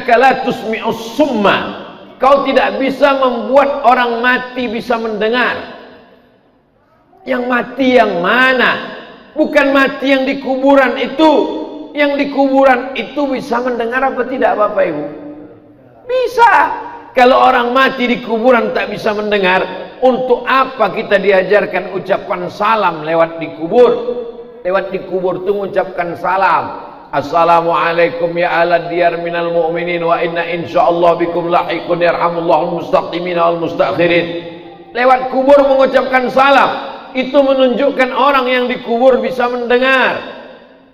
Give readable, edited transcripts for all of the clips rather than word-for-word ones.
innaka la tusmi'us summa. Kau tidak bisa membuat orang mati bisa mendengar. Yang mati yang mana? Bukan mati yang di kuburan itu. Yang di kuburan itu bisa mendengar apa tidak Bapak Ibu? Bisa. Kalau orang mati di kuburan tak bisa mendengar, untuk apa kita diajarkan ucapan salam lewat di kubur? Lewat di kubur itu mengucapkan salam. Assalamualaikum ya ala diyar minal mu'minin wa inna insyaallah bikum lahiqun yarhamullahul mustaqimin wal mustakhirin. Lewat kubur mengucapkan salam itu menunjukkan orang yang dikubur bisa mendengar.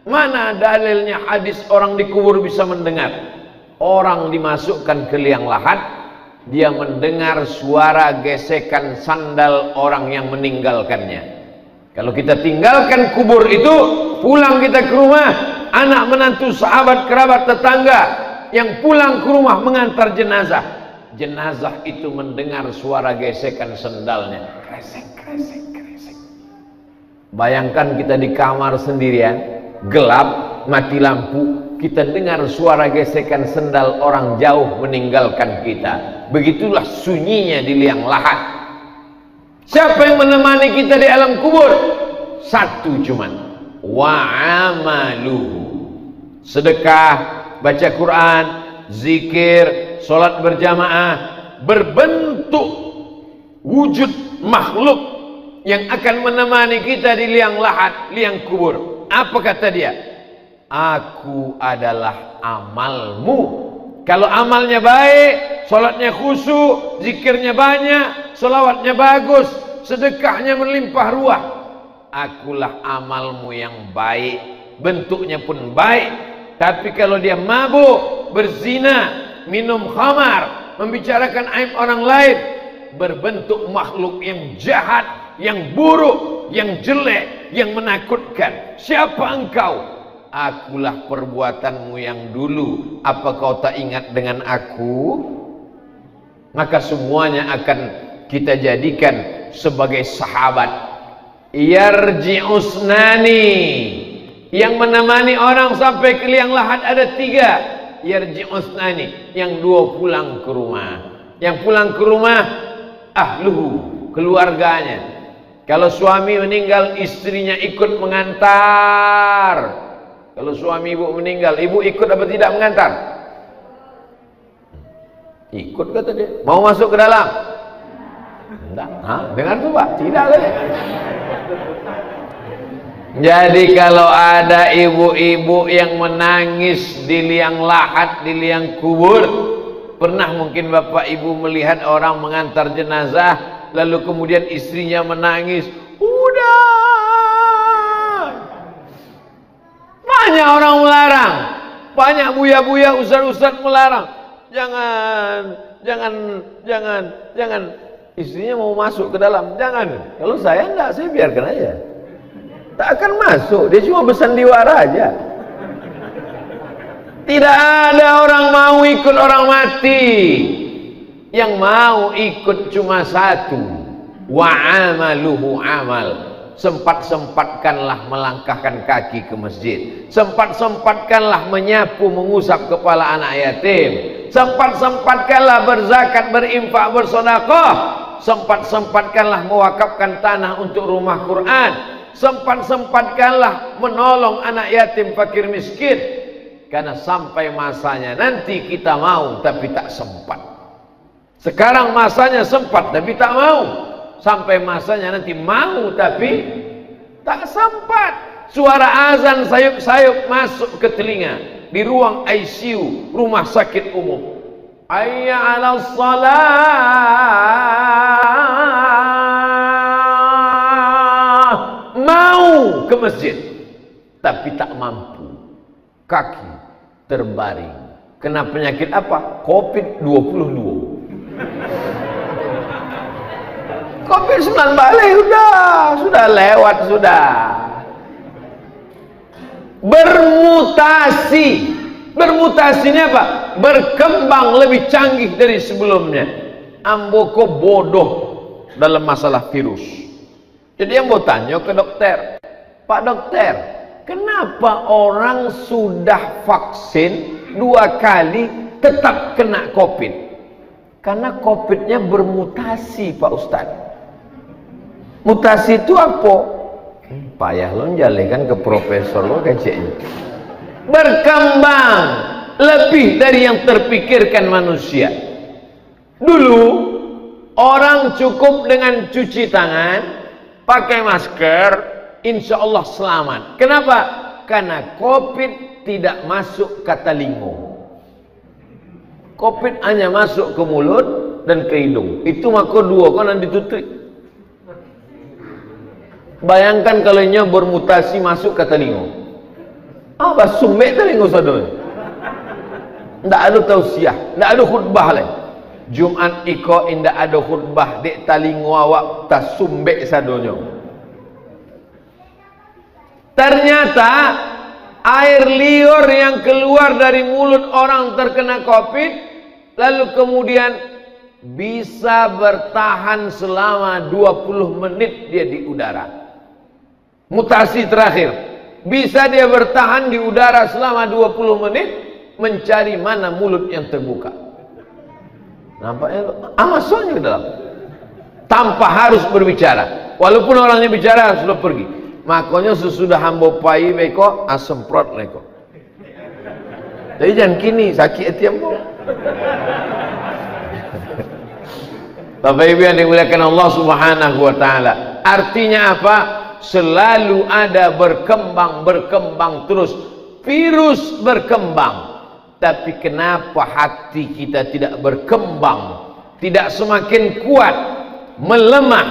Mana dalilnya hadis orang dikubur bisa mendengar? Orang dimasukkan ke liang lahat, dia mendengar suara gesekan sandal orang yang meninggalkannya. Kalau kita tinggalkan kubur itu, pulang kita ke rumah, anak menantu sahabat kerabat tetangga yang pulang ke rumah mengantar jenazah, jenazah itu mendengar suara gesekan sendalnya, kresek kresek kresek. Bayangkan kita di kamar sendirian, gelap, mati lampu, kita dengar suara gesekan sendal orang jauh meninggalkan kita. Begitulah sunyinya di liang lahat. Siapa yang menemani kita di alam kubur? Satu cuman, wa amaluhu. Sedekah, baca Quran, zikir, sholat berjamaah, berbentuk wujud makhluk yang akan menemani kita di liang lahat, liang kubur. Apa kata dia? Aku adalah amalmu. Kalau amalnya baik, sholatnya khusyuk, zikirnya banyak, sholawatnya bagus, sedekahnya melimpah ruah, akulah amalmu yang baik, bentuknya pun baik. Tapi kalau dia mabuk, berzina, minum khamar, membicarakan aib orang lain, berbentuk makhluk yang jahat, yang buruk, yang jelek, yang menakutkan. Siapa engkau? Akulah perbuatanmu yang dulu. Apa kau tak ingat dengan aku? Maka semuanya akan kita jadikan sebagai sahabat. Yarji'usnani, yang menemani orang sampai ke liang lahat ada 3. Yarji'usnani, yang 2 pulang ke rumah. Yang pulang ke rumah ahluhu, keluarganya. Kalau suami meninggal, istrinya ikut mengantar. Kalau suami ibu meninggal, ibu ikut apa tidak mengantar? Ikut kata dia. Mau masuk ke dalam? Enggak. Hah? Dengar tuh Pak? Tidak kata. Jadi kalau ada ibu-ibu yang menangis di liang lahat, di liang kubur, pernah mungkin Bapak Ibu melihat orang mengantar jenazah, lalu kemudian istrinya menangis, udah. Banyak orang melarang, banyak buya-buya, ustaz-ustaz melarang. Jangan. Istrinya mau masuk ke dalam, jangan. Kalau saya enggak, saya biarkan aja. Tak akan masuk, dia cuma bersandiwara aja. Tidak ada orang mau ikut orang mati. Yang mau ikut cuma satu. Wa amaluhu amal. Sempat-sempatkanlah melangkahkan kaki ke masjid, sempat-sempatkanlah menyapu mengusap kepala anak yatim, sempat-sempatkanlah berzakat, berinfak, bersedekah, sempat-sempatkanlah mewakafkan tanah untuk rumah Quran, sempat-sempatkanlah menolong anak yatim fakir miskin. Karena sampai masanya nanti kita mau tapi tak sempat. Sekarang masanya sempat tapi tak mau. Sampai masanya nanti mau tapi tak sempat. Suara azan sayup-sayup masuk ke telinga di ruang ICU rumah sakit umum. Hayya 'alas shalah. Mau ke masjid tapi tak mampu. Kaki terbaring. Kena penyakit apa? COVID-22. COVID-19 sudah lewat sudah. Bermutasi. Bermutasinya apa? Berkembang lebih canggih dari sebelumnya. Amboko bodoh dalam masalah virus. Jadi yang mau tanya ke dokter, Pak dokter, kenapa orang sudah vaksin 2 kali tetap kena COVID. Karena COVID-nya bermutasi, Pak Ustadz. Mutasi itu apa? Payah lo jalekan ke profesor lo kayaknya. Berkembang lebih dari yang terpikirkan manusia. Dulu orang cukup dengan cuci tangan, pakai masker, insya Allah selamat. Kenapa? Karena COVID tidak masuk ke telinga. COVID hanya masuk ke mulut dan ke hidung. Itu maka dua kan ditutup. Bayangkan kalau nya bermutasi masuk ke telinga. Apa sumbek telinga saudara? Tidak ada tausiah, tidak ada khutbah lain. Jumat iko indah ada khutbah dek telinga awak tak sumbek sadonya. Ternyata air liur yang keluar dari mulut orang terkena COVID lalu kemudian bisa bertahan selama 20 menit dia di udara. Mutasi terakhir, bisa dia bertahan di udara selama 20 menit mencari mana mulut yang terbuka. Nampaknya Amazonnya ke dalam tanpa harus berbicara, walaupun orangnya bicara sudah pergi. Makanya sesudah hamba pai beko asemprot leko. Jadi jangan kini sakit hati ambo. Bapak Ibu yang dimuliakan Allah Subhanahu wa taala. Artinya apa? Selalu ada berkembang terus. Virus berkembang. Tapi kenapa hati kita tidak berkembang? Tidak semakin kuat, melemah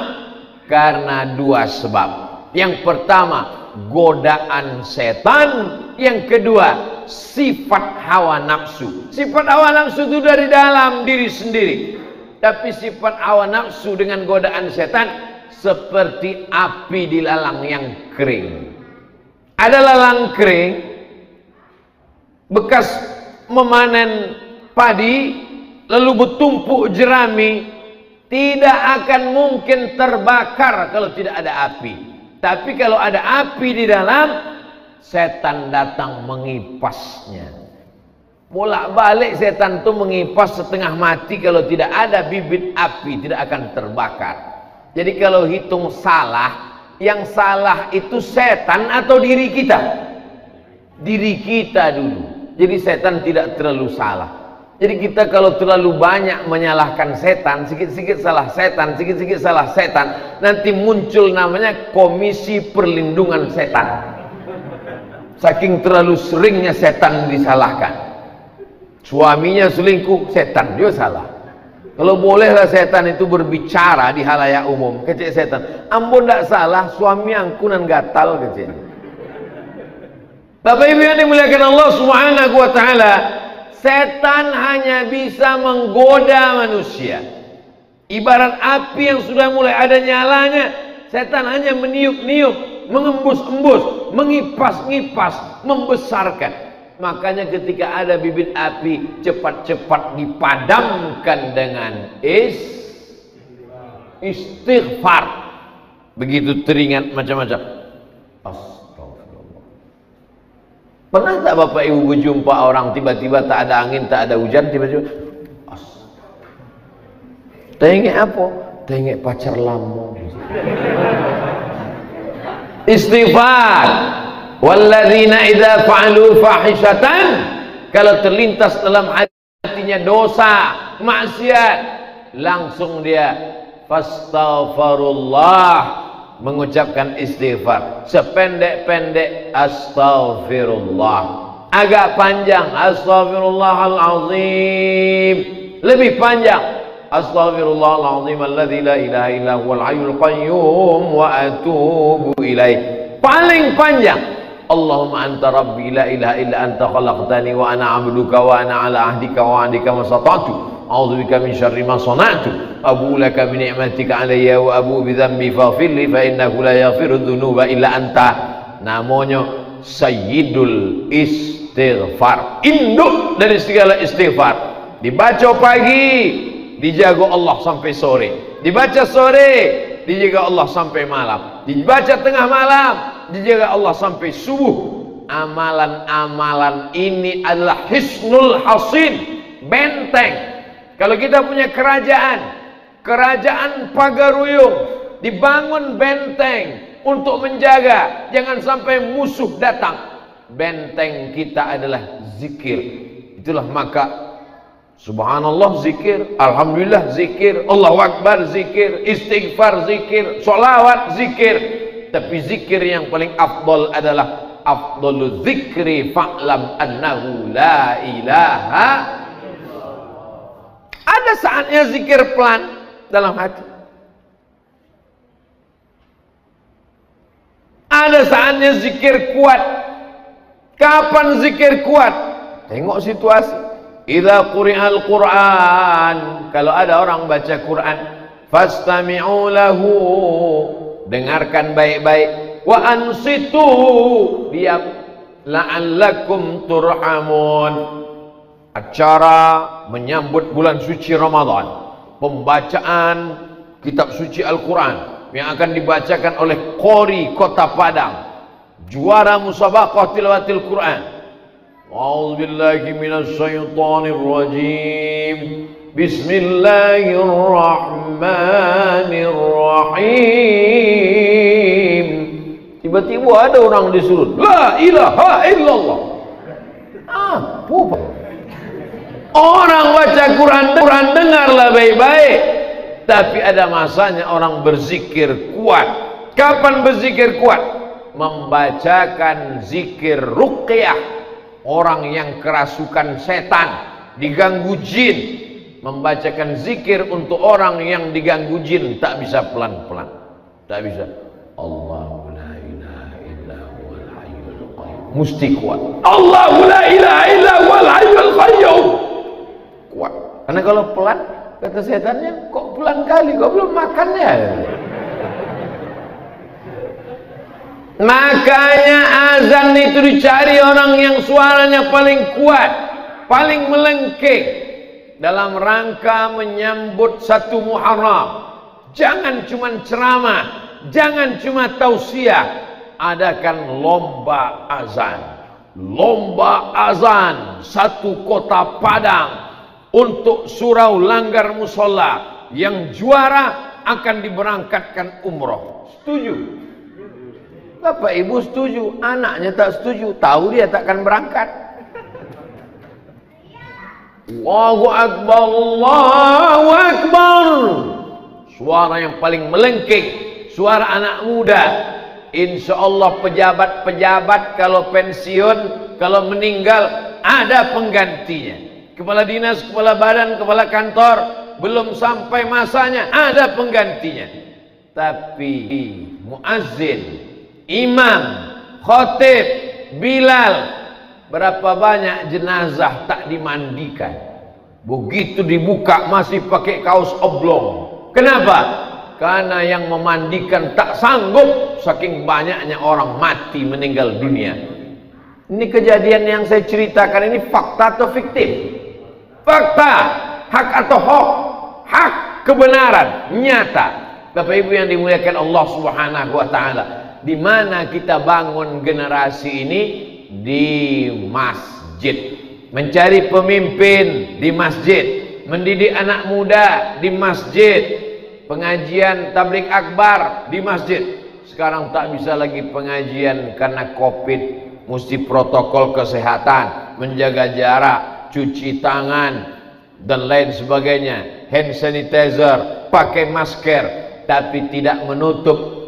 karena dua sebab. Yang pertama, godaan setan. Yang kedua, sifat hawa nafsu. Sifat hawa nafsu itu dari dalam diri sendiri. Tapi sifat hawa nafsu dengan godaan setan seperti api di lalang yang kering. Ada lalang kering bekas memanen padi lalu bertumpuk jerami, tidak akan mungkin terbakar kalau tidak ada api. Tapi kalau ada api di dalam, setan datang mengipasnya. Bolak-balik setan itu mengipas setengah mati. Kalau tidak ada bibit api, tidak akan terbakar. Jadi kalau hitung salah, yang salah itu setan atau diri kita? Diri kita dulu. Jadi setan tidak terlalu salah. Jadi kita kalau terlalu banyak menyalahkan setan, sikit-sikit salah setan, sikit-sikit salah setan, nanti muncul namanya Komisi Perlindungan Setan. Saking terlalu seringnya setan disalahkan. Suaminya selingkuh, setan dia salah. Kalau bolehlah setan itu berbicara di halayak umum, kecil setan. Ampun tidak salah, suami angkunan gatal kecil. Bapak Ibu yang dimuliakan Allah Subhanahu wa taala, setan hanya bisa menggoda manusia. Ibarat api yang sudah mulai ada nyalanya, setan hanya meniup-niup, mengembus-embus, mengipas-ngipas, membesarkan. Makanya ketika ada bibit api, cepat-cepat dipadamkan dengan istighfar. Begitu teringat macam-macam. Astagfirullah. Pernah tak Bapak Ibu berjumpa orang tiba-tiba tak ada angin, tak ada hujan, tiba-tiba tengok apa? Tengok pacar lama. Istighfar. Walladzina idza fa'alu fahishatan, kalau terlintas dalam hatinya dosa, maksiat, langsung dia fastaghfirullah, mengucapkan istighfar. Sependek-pendek astaghfirullah, agak panjang astaghfirullahalazim, lebih panjang astaghfirullahalazim alladzi la ilaha illa huwal hayyul qayyum wa atubu ilaih. Paling panjang Allahumma anta rabbi la ilaha illa anta khalaqtani wa ana abduka wa ana ala ahdika wa ahdika masata'tu a'udzubika min syarri ma sana'tu abu laka bi ni'matika alayya wa abu bi dhanbi faghfir li fa innahu la yaghfiru dhunuba illa anta. Namanya sayyidul istighfar, induk dari segala istighfar. Dibaca pagi, dijaga Allah sampai sore. Dibaca sore, dijaga Allah sampai malam. Dibaca tengah malam, dijaga Allah sampai subuh. Amalan-amalan ini adalah hisnul hasin, benteng. Kalau kita punya kerajaan Pagaruyung, dibangun benteng untuk menjaga jangan sampai musuh datang. Benteng kita adalah zikir. Itulah maka subhanallah zikir, alhamdulillah zikir, Allahu akbar zikir, istighfar zikir, sholawat zikir. Tapi zikir yang paling afdal adalah afdalu zikri fa'lam annahu la ilaha. Ada saatnya zikir pelan dalam hati, ada saatnya zikir kuat. Kapan zikir kuat? Tengok situasi. Idza quri'al Qur'an, kalau ada orang baca Quran, fastami'u lahu, dengarkan baik-baik, wa ansitu, diam, la'allakum turhamun. Acara menyambut bulan suci Ramadan, pembacaan kitab suci Al-Quran yang akan dibacakan oleh qori Kota Padang, juara musabaqah tilawatil Quran. A'udzubillahi minasyaitonir rajim. Bismillahirrahmanirrahim. Tiba-tiba ada orang disuruh la ilaha illallah. Orang baca Quran dengarlah baik-baik. Tapi ada masanya orang berzikir kuat. Kapan berzikir kuat? Membacakan zikir ruqyah. Orang yang kerasukan setan, diganggu jin, membacakan zikir untuk orang yang diganggu jin, tak bisa pelan-pelan, tak bisa. Allahu la ilaha illa huwal hayyul qayyum, mesti kuat. Allahu la ilaha illa huwal hayyul qayyum, kuat. Karena kalau pelan, kata setannya, kok pelan kali, kok belum makannya. Makanya azan itu dicari orang yang suaranya paling kuat, paling melengking, dalam rangka menyambut 1 Muharram. Jangan cuma ceramah, jangan cuma tausiah, adakan lomba azan. Lomba azan 1 Kota Padang untuk surau Langgar Musola. Yang juara akan diberangkatkan umroh. Setuju? Bapak ibu setuju, anaknya tak setuju, tahu dia takkan berangkat. Allahu Akbar, Allahu Akbar. Suara yang paling melengking, suara anak muda. Insya Allah pejabat-pejabat kalau pensiun, kalau meninggal, ada penggantinya. Kepala dinas, kepala badan, kepala kantor, belum sampai masanya, ada penggantinya. Tapi muazzin, imam, khotib, Bilal, berapa banyak jenazah tak dimandikan. Begitu dibuka masih pakai kaos oblong. Kenapa? Karena yang memandikan tak sanggup, saking banyaknya orang mati meninggal dunia. Ini kejadian yang saya ceritakan ini fakta atau fiktif? Fakta, hak atau hoax? Hak, kebenaran, nyata. Bapak ibu yang dimuliakan Allah Subhanahu wa ta'ala, di mana kita bangun generasi ini? Di masjid. Mencari pemimpin di masjid, mendidik anak muda di masjid, pengajian tabligh akbar di masjid. Sekarang tak bisa lagi pengajian karena Covid, mesti protokol kesehatan, menjaga jarak, cuci tangan dan lain sebagainya, hand sanitizer, pakai masker. Tapi tidak menutup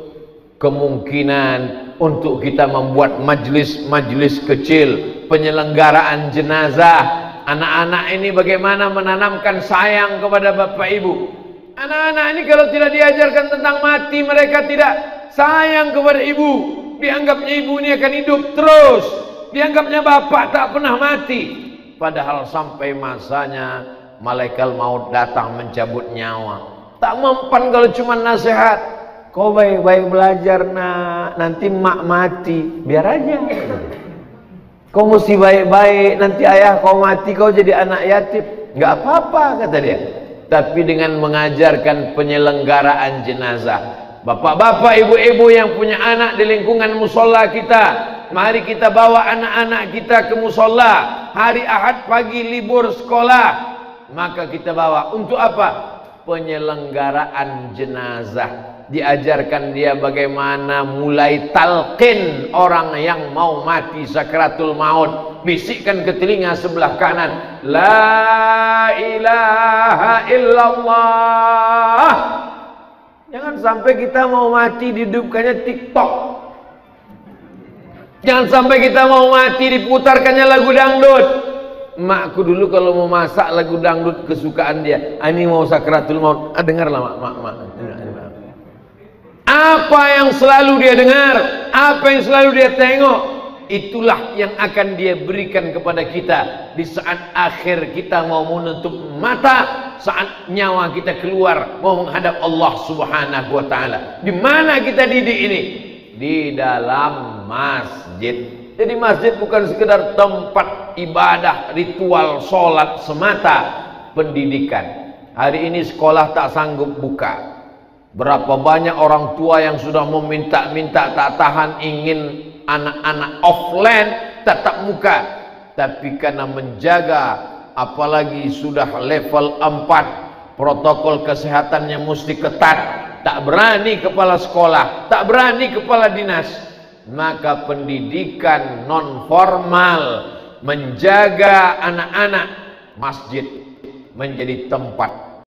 kemungkinan untuk kita membuat majlis-majlis kecil, penyelenggaraan jenazah. Anak-anak ini bagaimana menanamkan sayang kepada bapak ibu. Anak-anak ini kalau tidak diajarkan tentang mati, mereka tidak sayang kepada ibu. Dianggapnya ibu ini akan hidup terus, dianggapnya bapak tak pernah mati. Padahal sampai masanya malaikat maut datang mencabut nyawa. Tak mempan kalau cuma nasihat. Kau baik-baik belajar nak, nanti mak mati, biar aja. Kau mesti baik-baik, nanti ayah kau mati, kau jadi anak yatim. Nggak apa-apa kata dia. Tapi dengan mengajarkan penyelenggaraan jenazah, bapak-bapak, ibu-ibu yang punya anak di lingkungan musola kita, Mari kita bawa anak-anak kita ke musola. Hari Ahad pagi libur sekolah, maka kita bawa untuk apa? Penyelenggaraan jenazah. Diajarkan dia bagaimana mulai talqin orang yang mau mati sakaratul maut. Bisikkan ke telinga sebelah kanan, la ilaha illallah. Jangan sampai kita mau mati dihidupkannya TikTok. Jangan sampai kita mau mati diputarkannya lagu dangdut. Makku dulu kalau mau masak lagu dangdut kesukaan dia, ini mau sakaratul maut, dengarlah mak. Apa yang selalu dia dengar, apa yang selalu dia tengok, itulah yang akan dia berikan kepada kita di saat akhir kita mau menutup mata, saat nyawa kita keluar mau menghadap Allah Subhanahu wa taala. Di mana kita didik ini? Di dalam masjid. Jadi masjid bukan sekedar tempat ibadah, ritual, sholat semata. Pendidikan. Hari ini sekolah tak sanggup buka. Berapa banyak orang tua yang sudah meminta-minta, tak tahan, ingin anak-anak offline tatap muka. Tapi karena menjaga, apalagi sudah level 4, protokol kesehatannya mesti ketat, tak berani kepala sekolah, tak berani kepala dinas. Maka pendidikan non formal menjaga anak-anak, masjid menjadi tempat